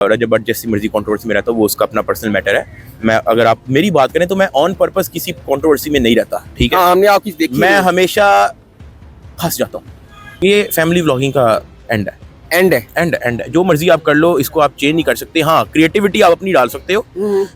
रजब भट्ट जैसी मर्जी कंट्रोवर्सी में रहता हूँ, वो उसका अपना पर्सनल मैटर है। मैं अगर आप मेरी बात करें तो मैं ऑन पर्पस किसी कंट्रोवर्सी में नहीं रहता, ठीक है। हमने आपकी देखी, मैं हमेशा फंस जाता हूँ। ये फैमिली व्लॉगिंग का एंड है, एंड जो मर्जी आप कर लो, इसको आप चेंज नहीं कर सकते। हाँ, क्रिएटिविटी आप अपनी डाल सकते हो।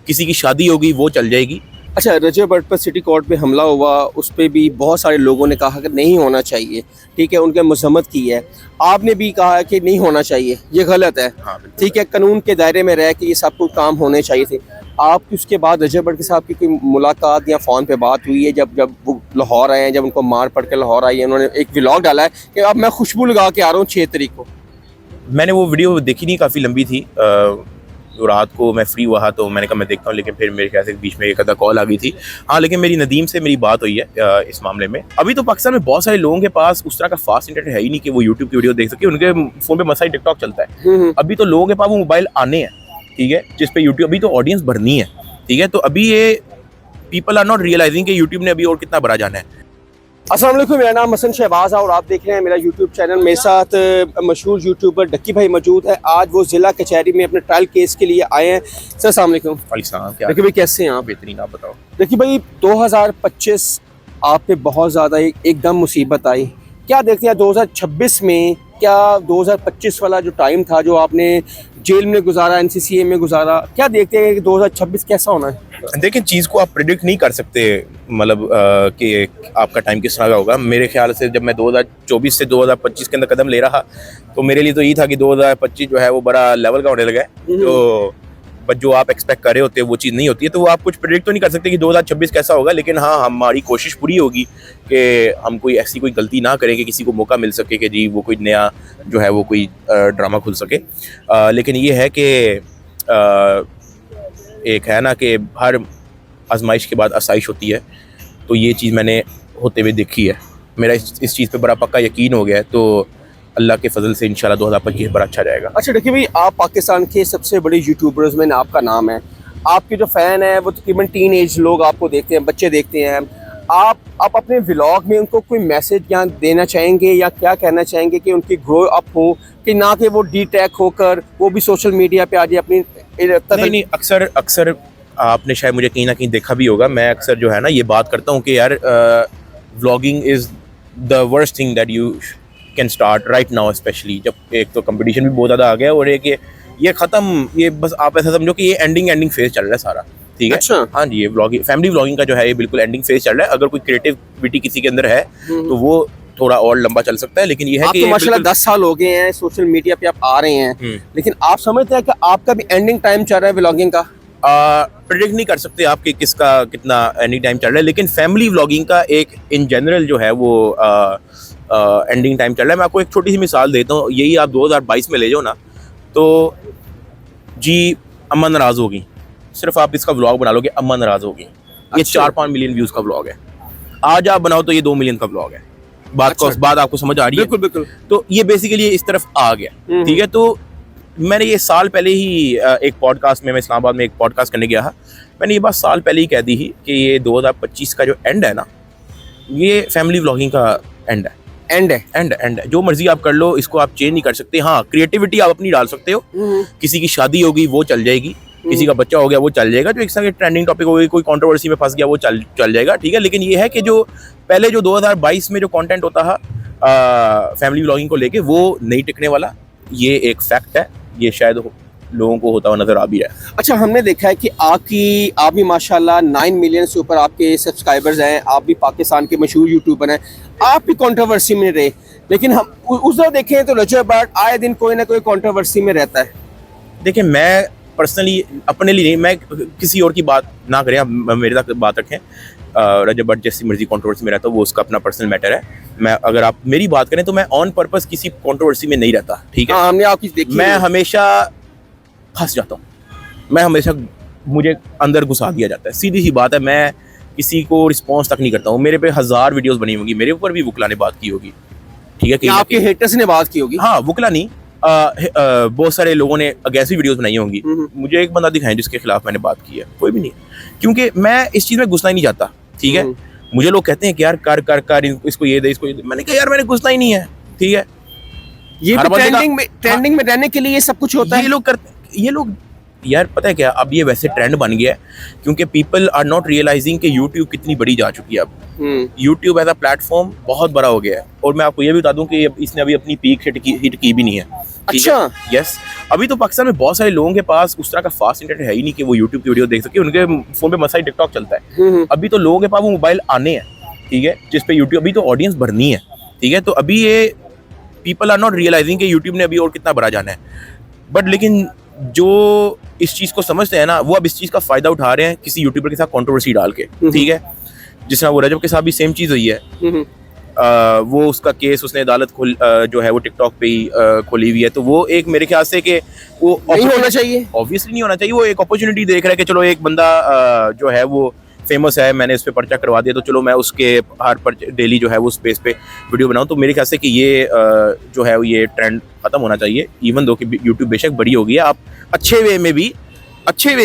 किसी की शादी होगी वो चल जाएगी। अच्छा, रजब भट्ट पर सिटी कोर्ट पे हमला हुआ, उस पर भी बहुत सारे लोगों ने कहा कि नहीं होना चाहिए, ठीक है, उनके मजम्मत की है। आपने भी कहा कि नहीं होना चाहिए, ये गलत है। हाँ, ठीक है, कानून के दायरे में रह के ये सब कुछ काम होने चाहिए थे। आपकी उसके बाद रजब भट्ट के साथ की कोई मुलाकात या फ़ोन पे बात हुई है? जब वो लाहौर आए हैं, जब उनको मार पड़ के लाहौर आई है, उन्होंने एक व्लॉग डाला है कि अब मैं खुशबू लगा के आ रहा हूँ 6 तारीख को। मैंने वो वीडियो देखी नहीं, काफ़ी लंबी थी। तो रात को मैं फ्री हुआ तो मैंने कहा मैं देखता हूँ, लेकिन फिर मेरे ख्याल से बीच में एक आधा कॉल आ गई थी। हाँ, लेकिन मेरी नदीम से मेरी बात हुई है इस मामले में। अभी तो पाकिस्तान में बहुत सारे लोगों के पास उस तरह का फास्ट इंटरनेट है ही नहीं कि वो यूट्यूब की वीडियो देख सके। उनके फ़ोन पे मसाई टिकटॉक चलता है। अभी तो लोगों के पास वो मोबाइल आने हैं, ठीक है, जिस पे यूट्यूब, अभी तो ऑडियंस भरनी है, ठीक है। तो अभी ये पीपल आर नॉट रियलाइजिंग कि यूट्यूब ने अभी और कितना बड़ा जाना है। अस्सलाम वालेकुम, मेरा नाम हसन शहबाज है और आप देख रहे हैं मेरा यूट्यूब चैनल। मेरे साथ मशहूर यूट्यूबर डक्की भाई मौजूद है। आज वो ज़िला कचहरी में अपने ट्रायल केस के लिए आए हैं। सर अस्सलाम वालेकुम। डक्की भाई कैसे हैं आप? बेहतरीन, आप बताओ। डक्की भाई, 2025 आप पे बहुत ज़्यादा एकदम मुसीबत आई। क्या देखते हैं 2026 में, क्या 2025 वाला जो टाइम था जो आपने जेल में गुजारा, NCCA में गुजारा, क्या देखते हैं कि 2026 कैसा होना है? देखिए, चीज़ को आप प्रिडिक्ट नहीं कर सकते, मतलब कि आपका टाइम किस तरह का होगा। मेरे ख्याल से जब मैं 2024 से 2025 के अंदर कदम ले रहा तो मेरे लिए तो यही था कि 2025 जो है वो बड़ा लेवल का होने लगा है। तो बट जो आप एक्सपेक्ट कर रहे होते हैं वो चीज़ नहीं होती है। तो वो आप कुछ प्रिडिक्ट तो नहीं कर सकते कि 2026 कैसा होगा। लेकिन हाँ, हमारी कोशिश पूरी होगी कि हम कोई ऐसी कोई गलती ना करें कि किसी को मौका मिल सके कि जी वो कोई नया जो है वो कोई ड्रामा खुल सके। लेकिन ये है कि एक है ना कि हर आजमाइश के बाद आसाइश होती है। तो ये चीज़ मैंने होते हुए देखी है। मेरा इस चीज़ पे बड़ा पक्का यकीन हो गया है। तो अल्लाह के फजल से इंशाल्लाह 2025 बड़ा अच्छा जाएगा। अच्छा डक्की भाई, आप पाकिस्तान के सबसे बड़े यूट्यूबर्स में आपका नाम है। आपके जो फ़ैन है वो तकरीबन टीन एज लोग आपको देखते हैं, बच्चे देखते हैं। आप अपने व्लॉग में उनको कोई मैसेज या देना चाहेंगे या क्या कहना चाहेंगे कि उनकी ग्रो अप हो, कि ना कि वो डीटैक होकर वो भी सोशल मीडिया पे आ जाए अपनी नहीं, अक्सर आपने शायद मुझे कहीं ना कहीं देखा भी होगा। मैं अक्सर जो है ना ये बात करता हूँ कि यार vlogging is the worst thing that you can start right now, specially जब एक तो कंपटीशन भी बहुत ज़्यादा आ गया और एक ये ख़त्म, ये बस आप ऐसा समझो कि ये एंडिंग फेज चल रहा है सारा, ठीक है। अच्छा। हाँ जी, ये व्लॉगिंग, फैमिली व्लॉगिंग का जो है ये बिल्कुल एंडिंग फेज चल रहा है। अगर कोई क्रिएटिविटी किसी के अंदर है तो वो थोड़ा और लंबा चल सकता है। लेकिन ये है कि तो माशाल्लाह 10 साल हो गए हैं सोशल मीडिया पे आप आ रहे हैं, लेकिन आप समझते हैं कि आपका भी एंडिंग टाइम चल रहा है व्लॉगिंग का? प्रेडिक्ट नहीं कर सकते आप कि किसका कितना एनी टाइम चल रहा है। लेकिन फैमिली व्लॉगिंग का एक इन जनरल जो है वो एंडिंग टाइम चल रहा है। मैं आपको एक छोटी सी मिसाल देता हूँ। यही आप 2022 में ले जाओ ना, तो जी अम्मा नाराज़ होगी, सिर्फ आप इसका व्लॉग बना लोगे, अम्मा नाराज़ होगी, ये 4-5 मिलियन व्यूज़ का व्लॉग है। आज आप बनाओ तो ये 2 मिलियन का व्लॉग है। बात आपको समझ आ रही है? बिल्कुल। तो ये बेसिकली इस तरफ आ गया, ठीक है। तो मैंने ये साल पहले ही एक पॉडकास्ट में, मैं इस्लामाबाद में एक पॉडकास्ट करने गया था, मैंने ये बात साल पहले ही कह दी थी कि ये 2025 का जो एंड है ना, ये फैमिली व्लॉगिंग का एंड है। जो मर्जी आप कर लो, इसको आप चेंज नहीं कर सकते। हाँ, क्रिएटिविटी आप अपनी डाल सकते हो। किसी की शादी होगी वो चल जाएगी, किसी का बच्चा हो गया वो चल जाएगा, जो एक तरह के ट्रेंडिंग टॉपिक हो गई, कोई कंट्रोवर्सी में फंस गया वो चल जाएगा, ठीक है। लेकिन ये है कि जो पहले जो 2022 में जो कंटेंट होता था फैमिली व्लॉगिंग को लेके, वो नहीं टिकने वाला। ये एक फैक्ट है, ये शायद लोगों को होता हुआ नजर आ भी रहा है। अच्छा, हमने देखा है कि आप भी माशाल्लाह 9 मिलियन से ऊपर आपके सब्सक्राइबर्स हैं। आप भी पाकिस्तान के मशहूर यूट्यूबर हैं। आप भी कंट्रोवर्सी में रहे, लेकिन हम उस तरह देखें तो रजब भट्ट आए दिन कोई ना कोई कंट्रोवर्सी में रहता है। देखिए, मैं पर्सनली अपने लिए नहीं, मैं किसी और की बात ना करें, आप मेरे तक बात रखें। रजब भट्ट जैसी मर्जी कंट्रोवर्सी में रहता हूँ, वो उसका अपना पर्सनल मैटर है। मैं अगर आप मेरी बात करें तो मैं ऑन पर्पस किसी कंट्रोवर्सी में नहीं रहता, ठीक है। हमने आपकी देखी, मैं हमेशा फंस जाता हूँ। मैं हमेशा, मुझे अंदर घुसा दिया जाता है, सीधी सी बात है। मैं किसी को रिस्पॉन्स तक नहीं करता हूँ। मेरे पे 1000 वीडियोस बनी होगी, मेरे ऊपर भी वुकला ने बात की होगी, ठीक है, कि आपके हेटर्स ने बात की होगी। हाँ, वुकला नहीं, बहुत सारे लोगों ने अगेंस्ट वीडियोस बनाई होंगी। मुझे एक बंदा दिखाएं जिसके खिलाफ मैंने बात की है, कोई भी नहीं। क्योंकि मैं इस चीज़ में घुसना ही नहीं चाहता, ठीक है। मुझे लोग कहते हैं कि यार कर इसको ये दे, इसको ये दे। मैंने कहा यार मैंने घुसना ही नहीं है, ठीक है। ये ट्रेंडिंग में रहने के लिए ये सब कुछ होता है। ये लोग करते, ये लोग यार पता है क्या, अब ये वैसे ट्रेंड बन गया है क्योंकि पीपल आर नॉट रियलाइजिंग कि यूट्यूब कितनी बड़ी जा चुकी है अब। यूट्यूब एज अ प्लेटफॉर्म बहुत बड़ा हो गया है, और मैं आपको ये भी बता दूं कि इसने अभी अपनी पीक हिट की भी नहीं है। अच्छा, यस, अभी तो पाकिस्तान में बहुत सारे लोगों के पास उस तरह का फास्ट इंटरनेट है ही नहीं कि वो यूट्यूब की वीडियो देख सके। उनके फोन पे मसाई टिकटॉक चलता है। अभी तो लोगों के पास वो मोबाइल आने हैं, ठीक है, जिस पे यूट्यूब, अभी तो ऑडियंस भरनी है, ठीक है। तो अभी ये पीपल आर नॉट रियलाइजिंग कि यूट्यूब ने अभी और कितना बड़ा जाना है। बट लेकिन जो इस चीज़ को समझते हैं ना, वो अब इस चीज़ का फ़ायदा उठा रहे हैं किसी यूट्यूबर के साथ कंट्रोवर्सी डाल के, ठीक है। जिस तरह वो रजब के साथ भी सेम चीज़ हुई है। वो उसका केस उसने अदालत जो है वो टिकटॉक पे ही खोली हुई है। तो वो एक मेरे ख्याल से कि वो नहीं होना चाहिए, ऑब्वियसली नहीं होना चाहिए। वो एक अपॉर्चुनिटी देख रहा है कि चलो एक बंदा जो है वो फेमस है, मैंने इस पे पर्चा करवा दिया, तो चलो मैं उसके हर पर डेली जो है वो स्पेस पे वीडियो बनाऊं। तो मेरे ख्याल से कि ये जो है ये ट्रेंड खत्म होना चाहिए। इवन दो कि यूट्यूब बेशक बड़ी हो गई है, आप अच्छे वे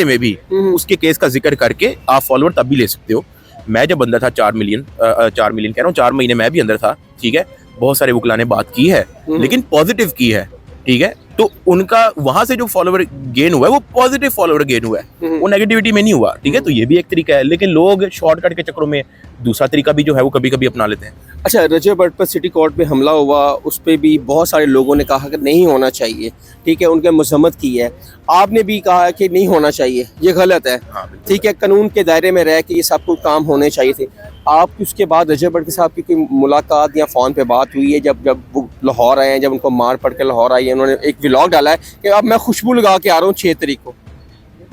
में भी उसके केस का जिक्र करके आप फॉलोअर तब भी ले सकते हो। मैं जब अंदर था 4 मिलियन कह रहा हूँ, 4 महीने मैं भी अंदर था, ठीक है। बहुत सारे वकला ने बात की है, लेकिन पॉजिटिव की है, ठीक है। तो उनका वहां से जो फॉलोवर गेन हुआ है वो पॉजिटिव फॉलोवर गेन हुआ है, वो नेगेटिविटी में नहीं हुआ, ठीक है। तो ये भी एक तरीका है, लेकिन लोग शॉर्टकट के चक्करों में दूसरा तरीका भी जो है वो कभी कभी अपना लेते हैं। अच्छा, रजब भट्ट पर सिटी कोर्ट पे हमला हुआ, उस पर भी बहुत सारे लोगों ने कहा कि नहीं होना चाहिए, ठीक है, उनके मजम्मत की है। आपने भी कहा कि नहीं होना चाहिए, ये गलत है, ठीक है, कानून के दायरे में रह के ये सब कुछ काम होने चाहिए थे। आपकी उसके बाद रजब भट्ट के साथ की कोई मुलाकात या फ़ोन पे बात हुई है? जब वो लाहौर आए हैं, जब उनको मार पड़ के लाहौर आई है, उन्होंने एक व्लॉग डाला है कि अब मैं खुशबू लगा के आ रहा हूँ 6 तारीख को।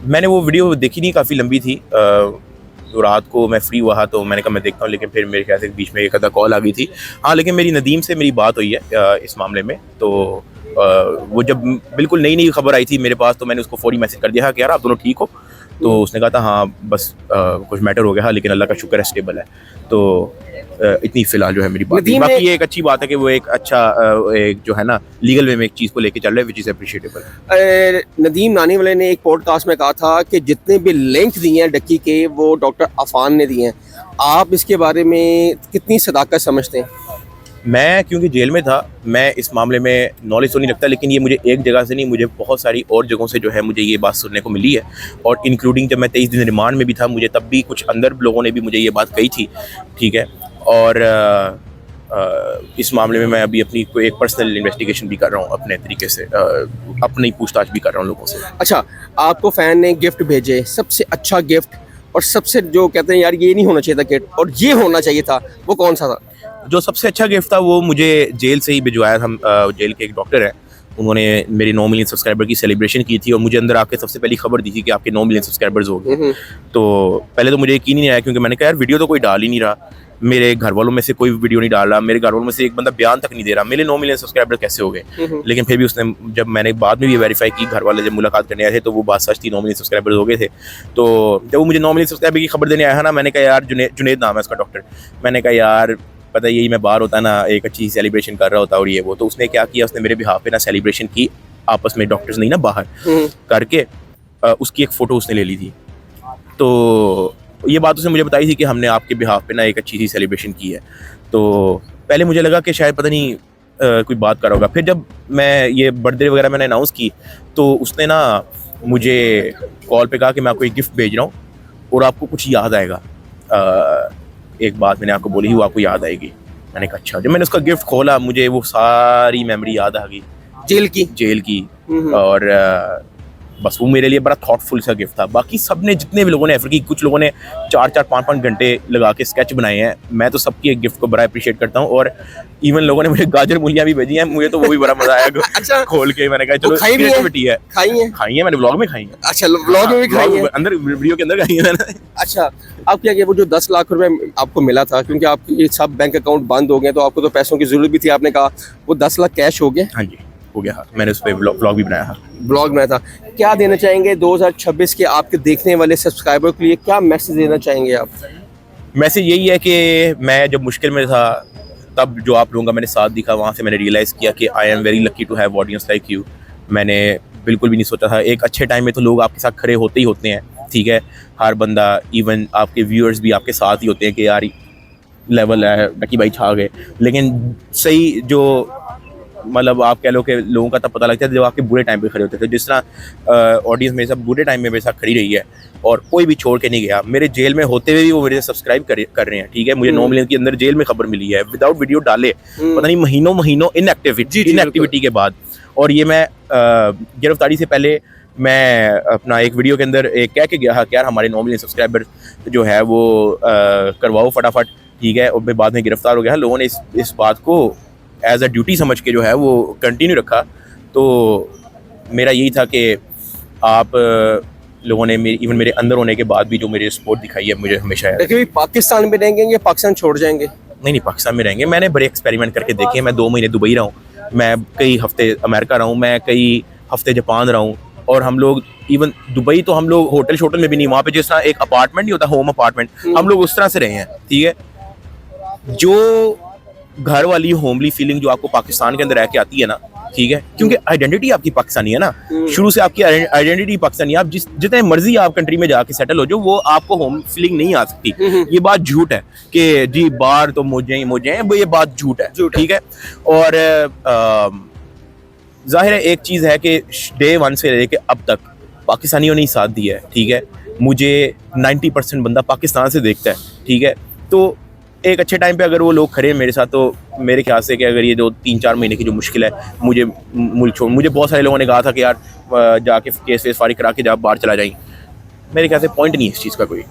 मैंने वो वीडियो देखी नहीं, काफ़ी लंबी थी। तो रात को मैं फ्री हुआ तो मैंने कहा मैं देखता हूँ, लेकिन फिर मेरे ख्याल से बीच में एक आधा कॉल आ गई थी। हाँ, लेकिन मेरी नदीम से मेरी बात हुई है इस मामले में। तो वो जब बिल्कुल नई नई खबर आई थी मेरे पास, तो मैंने उसको फौरी मैसेज कर दिया कि यार आप दोनों ठीक हो। तो उसने कहा था हाँ बस कुछ मैटर हो गया, हाँ, लेकिन अल्लाह का शुक्र है स्टेबल है। तो इतनी फिलहाल जो है मेरी बात। बाकी ये एक अच्छी बात है कि वो एक अच्छा एक जो है ना लीगल वे में एक चीज़ को लेके चल रहे हैं, विच इज़ अप्रिशिएटेबल। नदीम नानी वाले ने एक पॉडकास्ट में कहा था कि जितने भी लिंक दिए हैं डक्की के, वो डॉक्टर अफान ने दिए हैं। आप इसके बारे में कितनी सदाकत समझते हैं? मैं क्योंकि जेल में था, मैं इस मामले में नॉलेज तो नहीं रखता, लेकिन ये मुझे एक जगह से नहीं, मुझे बहुत सारी और जगहों से जो है मुझे ये बात सुनने को मिली है। और इंक्लूडिंग जब मैं 23 दिन रिमांड में भी था, मुझे तब भी कुछ अंदर लोगों ने भी मुझे ये बात कही थी, ठीक है। और इस मामले में मैं अभी अपनी कोई एक पर्सनल इन्वेस्टिगेशन भी कर रहा हूँ अपने तरीके से, अपनी पूछताछ भी कर रहा हूँ लोगों से। अच्छा, आपको फ़ैन ने गिफ्ट भेजे, सबसे अच्छा गिफ्ट और सबसे जो कहते हैं यार ये नहीं होना चाहिए था गिफ्ट और ये होना चाहिए था, वो कौन सा था? जो सबसे अच्छा गिफ्ट था वो मुझे जेल से ही भिजवाया था। जेल के एक डॉक्टर हैं, उन्होंने मेरे 9 मिलियन सब्सक्राइबर की सेलिब्रेशन की थी और मुझे अंदर आके सबसे पहली खबर दी थी कि आपके 9 मिलियन सब्सक्राइबर्स हो गए। तो पहले तो मुझे यकीन ही नहीं आया, क्योंकि मैंने कहा यार वीडियो तो कोई डाल ही नहीं रहा, मेरे घर वालों में से कोई वीडियो नहीं डाल रहा, मेरे घर वालों में से एक बंदा बयान तक नहीं दे रहा, मेरे 9 मिलियन सब्सक्राइबर कैसे हो गए। लेकिन फिर भी उसने, जब मैंने बाद में भी वेरीफाई की, घर वाले जब मुलाकात करने आए थे, तो वो बात सच थी, 9 मिलियन सब्सक्राइबर हो गए थे। तो जब वो मुझे 9 मिलियन सब्सक्राइबर की खबर देने आया ना, मैंने कहा यार, जुनेद नाम है उसका डॉक्टर, मैंने कहा यार पता यही मैं बाहर होता ना एक अच्छी सेलिब्रेशन कर रहा होता और ये वो। तो उसने क्या किया, उसने मेरे बिहाफ पे ना सेलिब्रेशन की, आपस में डॉक्टर्स नहीं ना बाहर करके, उसकी एक फ़ोटो उसने ले ली थी। तो ये बात उसने मुझे बताई थी कि हमने आपके बिहाफ पे ना एक अच्छी सी सेलिब्रेशन की है। तो पहले मुझे लगा कि शायद पता नहीं कोई बात कर होगा। फिर जब मैं ये बर्थडे वगैरह मैंने अनाउंस की, तो उसने ना मुझे कॉल पे कहा कि मैं आपको एक गिफ्ट भेज रहा हूँ और आपको कुछ याद आएगा। एक बात मैंने आपको बोली, वो आपको याद आएगी। मैंने कहा अच्छा। जब मैंने उसका गिफ्ट खोला, मुझे वो सारी मेमोरी याद आ गई जेल की। और बस वो मेरे लिए बड़ा थॉटफुल सा गिफ्ट था। बाकी सब ने, जितने भी लोगों ने एफर्ट की, कुछ लोगों ने 4-4, 5-5 घंटे लगा के स्केच बनाए हैं। मैं तो सबकी एक गिफ्ट को बड़ा अप्रिशिएट करता हूँ। और इवन लोगों ने मुझे गाजर मूलियाँ भी भेजी हैं, मुझे तो वो भी बड़ा मजा आया। अच्छा, खोल के मैंने कहा चलो क्रिएटिविटी है। खाई है मैंने, व्लॉग में खाई है। अच्छा, व्लॉग में भी खाई है, अंदर वीडियो के अंदर खाई है मैंने। अच्छा, आप क्या किया, वो जो 10 लाख रुपए आपको मिला था, क्योंकि आपके सब बैंक अकाउंट बंद हो गए, तो आपको तो पैसों की जरूरत भी थी, आपने कहा वो 10 लाख कैश हो गया? हाँ जी, हो गया। मैंने उस पर ब्लॉग भी बनाया था। ब्लॉग में था। क्या देना चाहेंगे 2026 के आपके देखने वाले सब्सक्राइबर के लिए, क्या मैसेज देना चाहेंगे आप? मैसेज यही है कि मैं जब मुश्किल में था, तब जो आप लोगों का मैंने साथ दिखा, वहाँ से मैंने रियलाइज़ किया कि I am very lucky to have audience like you. मैंने बिल्कुल भी नहीं सोचा था, एक अच्छे टाइम में तो लोग आपके साथ खड़े होते ही होते हैं, ठीक है। हर बंदा, इवन आपके व्यूअर्स भी आपके साथ ही होते हैं कि यार लेवल है, डकी भाई छा गए। लेकिन सही जो मतलब आप कह लो कि लोगों का तब पता लगता है जब आपके बुरे टाइम पे खड़े होते थे। जिस तरह ऑडियंस मेरे साथ बुरे टाइम में मेरे साथ खड़ी रही है और कोई भी छोड़ के नहीं गया, मेरे जेल में होते हुए भी वो मेरे से सब्सक्राइब कर रहे हैं, ठीक है। मुझे 9 मिलियन के अंदर जेल में खबर मिली है विदाउट वीडियो डाले, पता नहीं महीनों इनएक्टिविटी के बाद। और ये मैं गिरफ्तारी से पहले मैं अपना एक वीडियो के अंदर एक कह के गया था कि यार हमारे 9 मिलियन सब्सक्राइबर जो है वो करवाओ फटाफट, ठीक है। और मैं बाद में गिरफ्तार हो गया। लोगों ने इस बात को एज अ ड्यूटी समझ के जो है वो कंटिन्यू रखा। तो मेरा यही था कि आप लोगों ने इवन मेरे अंदर होने के बाद भी जो मेरी सपोर्ट दिखाई है मुझे हमेशा है। देखिए पाकिस्तान में रहेंगे या पाकिस्तान छोड़ जाएंगे? नहीं, पाकिस्तान में रहेंगे। मैंने बड़े एक्सपेरिमेंट करके देखे हैं। मैं 2 महीने दुबई रहा हूँ, मैं कई हफ्ते अमेरिका रहा हूँ, मैं कई हफ्ते जापान रहा हूँ। और हम लोग इवन दुबई तो हम लोग होटल में भी नहीं, वहाँ पे जिस तरह एक अपार्टमेंट नहीं होता होम अपार्टमेंट, हम लोग उस तरह से रहे हैं, ठीक है। जो घर वाली होमली फीलिंग जो आपको पाकिस्तान के अंदर रह के आती है ना, ठीक है, क्योंकि आइडेंटिटी आपकी पाकिस्तानी है ना, शुरू से आपकी आइडेंटिटी पाकिस्तानी है। आप जितने मर्जी आप कंट्री में जाके सेटल हो जाओ, वो आपको होम फीलिंग नहीं आ सकती। ये बात झूठ है कि जी बाहर तो मुझे हैं, ये बात झूठ है, ठीक है। और जाहिर है एक चीज़ है कि डे 1 से लेके अब तक पाकिस्तानियों ने ही साथ दिया है, ठीक है। मुझे 90% बंदा पाकिस्तान से देखता है, ठीक है। तो एक अच्छे टाइम पे अगर वो लोग खड़े हैं मेरे साथ, तो मेरे ख्याल से कि अगर ये जो 3-4 महीने की जो मुश्किल है, मुझे मुल्क छोड़, मुझे बहुत सारे लोगों ने कहा था कि यार जाके केस वेस फारिग करा के जब बाहर चला जाएं। मेरे ख्याल से पॉइंट नहीं है इस चीज़ का कोई।